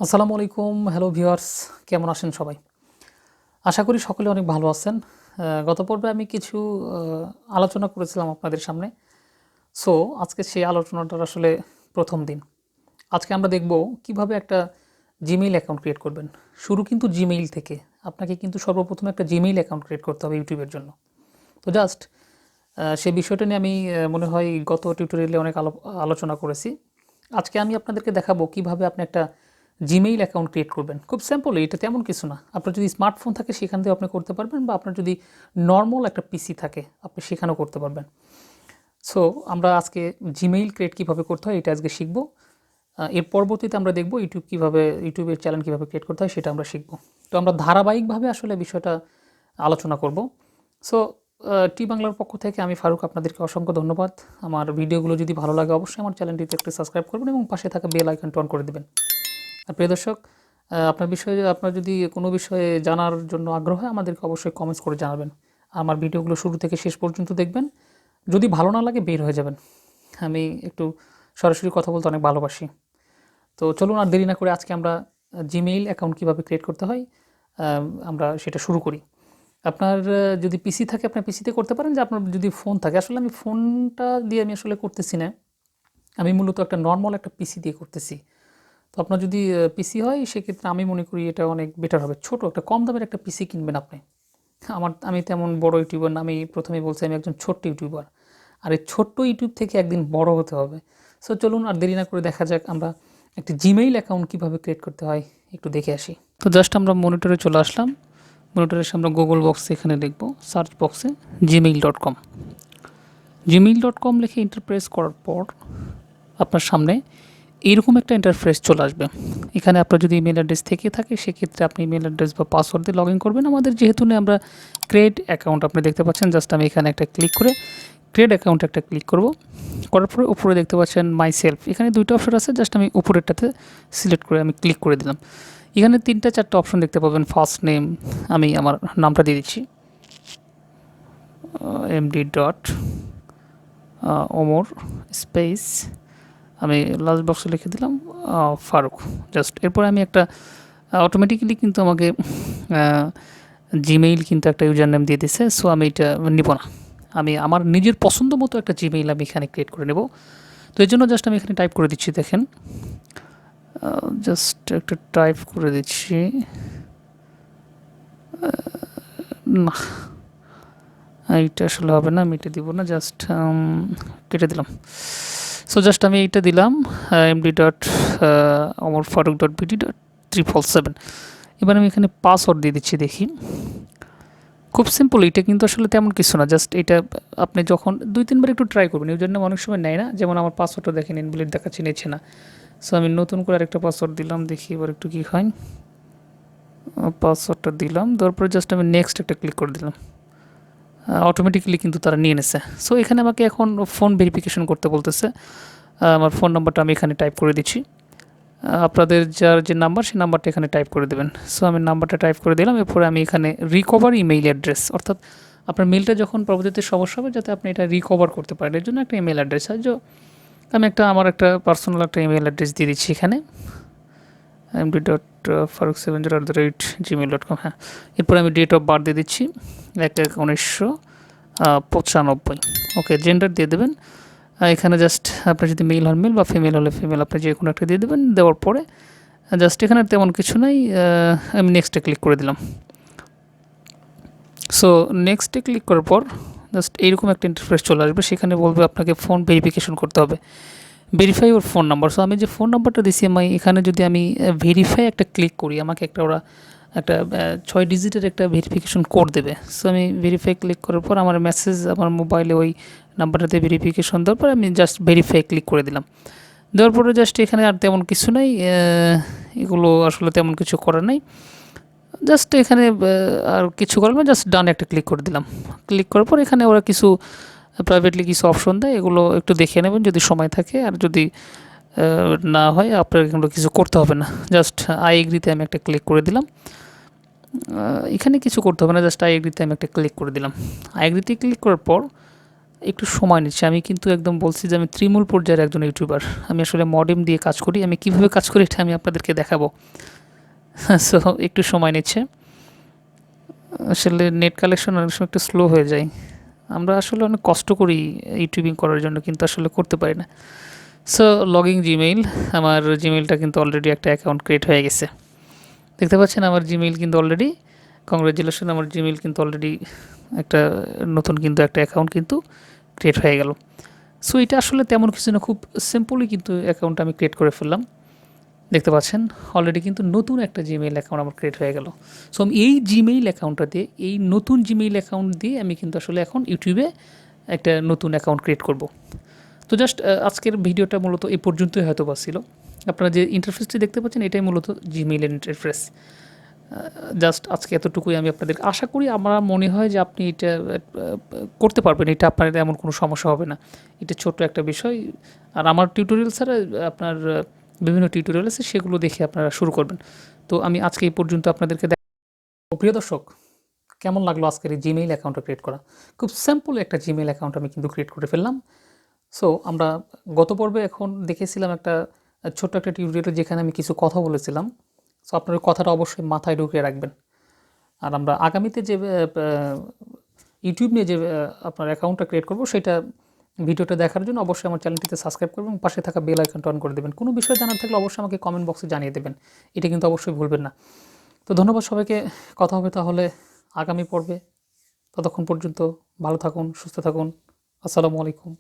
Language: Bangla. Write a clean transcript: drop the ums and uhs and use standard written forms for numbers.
আসসালামু আলাইকুম, হ্যালো ভিউয়ার্স, কেমন আছেন সবাই? আশা করি সকলে অনেক ভালো আছেন। গত পর্বে আমি কিছু আলোচনা করেছিলাম আপনাদের সামনে। সো আজকে সেই আলোচনাটার আসলে প্রথম দিন। আজকে আমরা দেখব কিভাবে একটা জিমেইল অ্যাকাউন্ট ক্রিয়েট করবেন। শুরু কিন্তু জিমেইল থেকে। আপনাকে কিন্তু সর্বপ্রথম একটা জিমেইল অ্যাকাউন্ট ক্রিয়েট করতে হবে ইউটিউবের জন্য। তো জাস্ট সেই বিষয়টা নিয়ে আমি মনে হয় গত টিউটোরিয়ালে অনেক আলোচনা করেছি। আজকে আমি আপনাদেরকে দেখাবো কিভাবে আপনি একটা জিমেইল অ্যাকাউন্ট ক্রিয়েট করবেন। খুব সিম্পল, এটা তেমন কিছু না। আপনার যদি স্মার্টফোন থাকে সেখান থেকে আপনি করতে পারবেন, বা আপনার যদি নর্মাল একটা পিসি থাকে আপনি সেখানেও করতে পারবেন। সো আমরা আজকে জিমেইল ক্রিয়েট কীভাবে করতে হয় এটা আজকে শিখব। এর পরবর্তীতে আমরা দেখব ইউটিউবের চ্যানেল কীভাবে ক্রিয়েট করতে হয় সেটা আমরা শিখব। তো আমরা ধারাবাহিকভাবে আসলে বিষয়টা আলোচনা করব। সো টি বাংলার পক্ষ থেকে আমি ফারুক, আপনাদেরকে অসংখ্য ধন্যবাদ। আমার ভিডিওগুলো যদি ভালো লাগে অবশ্যই আমার চ্যানেলটিতে একটু সাবস্ক্রাইব করবেন এবং পাশে থাকা বেল আইকনটি অন করে দেবেন। আর প্রিয় দর্শক, আপনার যদি কোনো বিষয়ে জানার জন্য আগ্রহ হয় আমাদেরকে অবশ্যই কমেন্টস করে জানাবেন। আমার ভিডিওগুলো শুরু থেকে শেষ পর্যন্ত দেখবেন। যদি ভালো না লাগে বের হয়ে যাবেন। আমি একটু সরাসরি কথা বলতে অনেক ভালোবাসি। তো চলুন আর দেরি না করে আজকে আমরা জিমেইল অ্যাকাউন্ট কীভাবে ক্রিয়েট করতে হয় আমরা সেটা শুরু করি। আপনার যদি পিসি থাকে আপনার পিসিতে করতে পারেন, যে আপনার যদি ফোন থাকে, আসলে আমি ফোনটা দিয়ে আমি আসলে করতেছি না, আমি মূলত একটা নর্মাল একটা পিসি দিয়ে করতেছি। তো আপনার যদি পিসি হয় সেক্ষেত্রে আমি মনে করি এটা অনেক বেটার হবে। ছোট একটা কম দামের একটা পিসি কিনবেন আপনি। আমি তেমন বড় ইউটিউবার না, আমি প্রথমেই বলছি আমি একজন ছোট্ট ইউটিউবার। আর এই ছোট্ট ইউটিউব থেকে একদিন বড় হতে হবে। সো চলুন আর দেরি না করে দেখা যাক আমরা একটি জিমেইল অ্যাকাউন্ট কীভাবে ক্রিয়েট করতে হয় একটু দেখে আসি। তো জাস্ট আমরা মনিটরে চলে আসলাম। মনিটরে এসে আমরা গুগল বক্সে এখানে লিখব, সার্চ বক্সে gmail.com। gmail.com লিখে ইন্টারপ্রেস করার পর আপনার সামনে এইরকম একটা ইন্টারফেস চলে আসবে। এখানে আপনার যদি ইমেল অ্যাড্রেস থেকে থাকে সেক্ষেত্রে আপনি ইমেল অ্যাড্রেস বা পাসওয়ার্ড দিয়ে লগ ইন করবেন। আমাদের যেহেতু আমরা ক্রিয়েট অ্যাকাউন্ট আপনি দেখতে পাচ্ছেন, জাস্ট আমি এখানে একটা ক্লিক করে ক্রিয়েট অ্যাকাউন্ট একটা ক্লিক করব। করার পরে উপরে দেখতে পাচ্ছেন মাই সেলফ, এখানে দুইটা অপশন আছে, জাস্ট আমি উপরেরটাতে সিলেক্ট করে আমি ক্লিক করে দিলাম। এখানে 3-4টা অপশন দেখতে পাবেন। ফার্স্ট নেম, আমি আমার নামটা দিয়ে দিচ্ছি, এমডি ডট ওমর স্পেস, আমি লাস্ট বক্সে লিখে দিলাম ফারুক। জাস্ট এরপরে আমি একটা অটোমেটিক্যালি কিন্তু আমাকে জিমেইল কিন্তু একটা ইউজার নেম দিয়ে দিছে। সো আমি এটা নিব না, আমি আমার নিজের পছন্দ মতো একটা জিমেইল আমি এখানে ক্রিয়েট করে নেব। তো এই জন্য জাস্ট আমি এখানে টাইপ করে দিচ্ছি, দেখেন জাস্ট একটা টাইপ করে দিচ্ছি। না, এইটা আসলে হবে না, আমি এটা দিব না, জাস্ট কেটে দিলাম। সো জাস্ট আমি এইটা দিলাম, এমডি ডট অমর ফারুক ডট বিডি ডট 347। এবার আমি এখানে পাসওয়ার্ড দিয়ে দিচ্ছি, দেখি। খুব সিম্পল, এটা কিন্তু আসলে তেমন কিছু না, জাস্ট এটা আপনি যখন 2-3বার একটু ট্রাই করবেন, ইউজার নেম অনেক সময় নেয় না। যেমন আমার পাসওয়ার্ডটা দেখেন ইনভ্যালিড দেখাচ্ছে, নিচ্ছে না। সো আমি নতুন করে আরেকটা পাসওয়ার্ড দিলাম, দেখি এবার একটু কী হয়। পাসওয়ার্ডটা দিলাম, তারপরে জাস্ট আমি নেক্সট একটা ক্লিক করে দিলাম। অটোমেটিক্যালি কিন্তু তারা নিয়ে নিছে। সো এখানে আমাকে এখন ফোন ভেরিফিকেশন করতে বলতেছে। আমার ফোন নাম্বারটা আমি এখানে টাইপ করে দিচ্ছি। আপনাদের যার যে নাম্বার সেই নাম্বারটা এখানে টাইপ করে দেবেন। সো আমি নাম্বারটা টাইপ করে দিলাম। এরপরে আমি এখানে রিকভার ইমেইল অ্যাড্রেস, অর্থাৎ আপনার মেলটা যখন পরবর্তীতে সমস্যা হবে যাতে আপনি এটা রিকভার করতে পারেন, এর জন্য একটা ইমেল অ্যাড্রেস আছে। আমি আমার একটা পার্সোনাল একটা ইমেল অ্যাড্রেস দিয়ে দিচ্ছি এখানে, md.faruk70@gmail.com। হ্যাঁ, এরপরে আমি ডেট অফ বার্থ দিয়ে দিচ্ছি 1/1995। ওকে, জেন্ডার দিয়ে দেবেন। এখানে জাস্ট আপনার যদি মেল হন মেল বা ফিমেল হলে ফিমেল, আপনি যে কোনো একটা দিয়ে দেবেন। দেওয়ার পরে জাস্ট এখানে তেমন কিছু নাই, আমি নেক্সটে ক্লিক করে দিলাম। সো নেক্সটে ক্লিক করার পর জাস্ট এইরকম একটা ইন্টারফেস চলে আসবে। সেখানে বলবে আপনাকে ফোন ভেরিফিকেশন করতে হবে, ভেরিফাই ওর ফোন নাম্বার। সো আমি যে ফোন নাম্বারটা দিচ্ছি এখানে যদি আমি ভেরিফাই একটা ক্লিক করি, আমাকে ওরা একটা 6 ডিজিটের একটা ভেরিফিকেশন কোড দেবে। সো আমি ভেরিফাই ক্লিক করার পর আমার মেসেজ আমার মোবাইলে ওই নাম্বারটাতে ভেরিফিকেশন দেওয়ার পর আমি জাস্ট ভেরিফাই ক্লিক করে দিলাম। দেওয়ার পরে জাস্ট এখানে আর তেমন কিছু নাই, এগুলো আসলে তেমন কিছু করার নাই। জাস্ট এখানে আর কিছু করার না, জাস্ট ডান একটা ক্লিক করে দিলাম। ক্লিক করার পর এখানে ওরা কিছু প্রাইভেটলি কিছু অপশন দেয়, এগুলো একটু দেখে নেবেন যদি সময় থাকে। আর যদি না হয় আপনার এগুলো কিছু করতে হবে না, জাস্ট আই এগ্রিতে আমি একটা ক্লিক করে দিলাম। এখানে কিছু করতে হবে না, জাস্ট আই এগ্রিতে আমি একটা ক্লিক করে দিলাম। আই এগ্রিতে ক্লিক করার পর একটু সময় নিচ্ছে। আমি কিন্তু একদম বলছি যে আমি তৃণমূল পর্যায়ের একজন ইউটিউবার। আমি আসলে মডেম দিয়ে কাজ করি। আমি কীভাবে কাজ করি এটা আমি আপনাদেরকে দেখাবো। সো একটু সময় নিচ্ছে। আসলে নেট কালেকশন অনেক সময় একটু স্লো হয়ে যায়। আমরা আসলে অনেক কষ্ট করি ইউটিউবিং করার জন্য, কিন্তু আসলে করতে পারি না। সো লগইন জিমেইল, আমার জিমেইলটা কিন্তু অলরেডি একটা অ্যাকাউন্ট ক্রিয়েট হয়ে গেছে। দেখতে পাচ্ছেন আমার জিমেইল কিন্তু অলরেডি, কংগ্রাচুলেশন, আমার জিমেইল কিন্তু অলরেডি একটা নতুন কিন্তু একটা অ্যাকাউন্ট কিন্তু ক্রিয়েট হয়ে গেল। সো এটা আসলে তেমন কিছু না, খুব সিম্পলি কিন্তু অ্যাকাউন্টটা আমি ক্রিয়েট করে ফেললাম। দেখতে পাচ্ছেন অলরেডি কিন্তু নতুন একটা জিমেইল অ্যাকাউন্ট আমার ক্রিয়েট হয়ে গেল। সো আমি এই জিমেইল অ্যাকাউন্টটা দিয়ে, এই নতুন জিমেইল অ্যাকাউন্ট দিয়ে আমি কিন্তু আসলে এখন ইউটিউবে একটা নতুন অ্যাকাউন্ট ক্রিয়েট করব। তো জাস্ট আজকের ভিডিওটা মূলত এই পর্যন্তই হয়তো বা ছিল। আপনারা যে ইন্টারফেসটি দেখতে পাচ্ছেন এটাই মূলত জিমেইলের ইন্টারফেস। জাস্ট আজকে এতটুকুই আমি আপনাদের, আশা করি আমার মনে হয় যে আপনি এটা করতে পারবেন, এটা আপনার এমন কোনো সমস্যা হবে না। এটা ছোট্ট একটা বিষয়। আর আমার টিউটোরিয়াল ছাড়া আপনার বিভিন্ন টিউটোরিয়াল আছে, সেগুলো দেখে আপনারা শুরু করবেন। তো আমি আজকে এই পর্যন্ত আপনাদেরকে প্রিয় দর্শক, কেমন লাগলো আজকের এই জিমেইল অ্যাকাউন্টটা ক্রিয়েট করা? খুব সিম্পল একটা জিমেইল অ্যাকাউন্ট আমি কিন্তু ক্রিয়েট করে ফেললাম। সো আমরা গত পর্বে এখন দেখেছিলাম একটা ছোট্ট একটা টিউটোরিয়াল, যেখানে আমি কিছু কথা বলেছিলাম। সো আপনার ওই কথাটা অবশ্যই মাথায় ঢুকিয়ে রাখবেন। আর আমরা আগামীতে যে ইউটিউব নিয়ে যে আপনার অ্যাকাউন্টটা ক্রিয়েট করব, সেটা ভিডিওটা দেখার জন্য অবশ্যই আমার চ্যানেলটিতে সাবস্ক্রাইব করবেন এবং পাশে থাকা বেল আইকনটা অন করে দেবেন। কোনো বিষয় জানার থাকলে অবশ্যই আমাকে কমেন্ট বক্সে জানিয়ে দেবেন। এটা কিন্তু অবশ্যই ভুলবেন না। তো ধন্যবাদ সবাইকে। কথা হবে তাহলে আগামী পর্বে। ততক্ষণ পর্যন্ত ভালো থাকুন, সুস্থ থাকুন। আসসালামু আলাইকুম।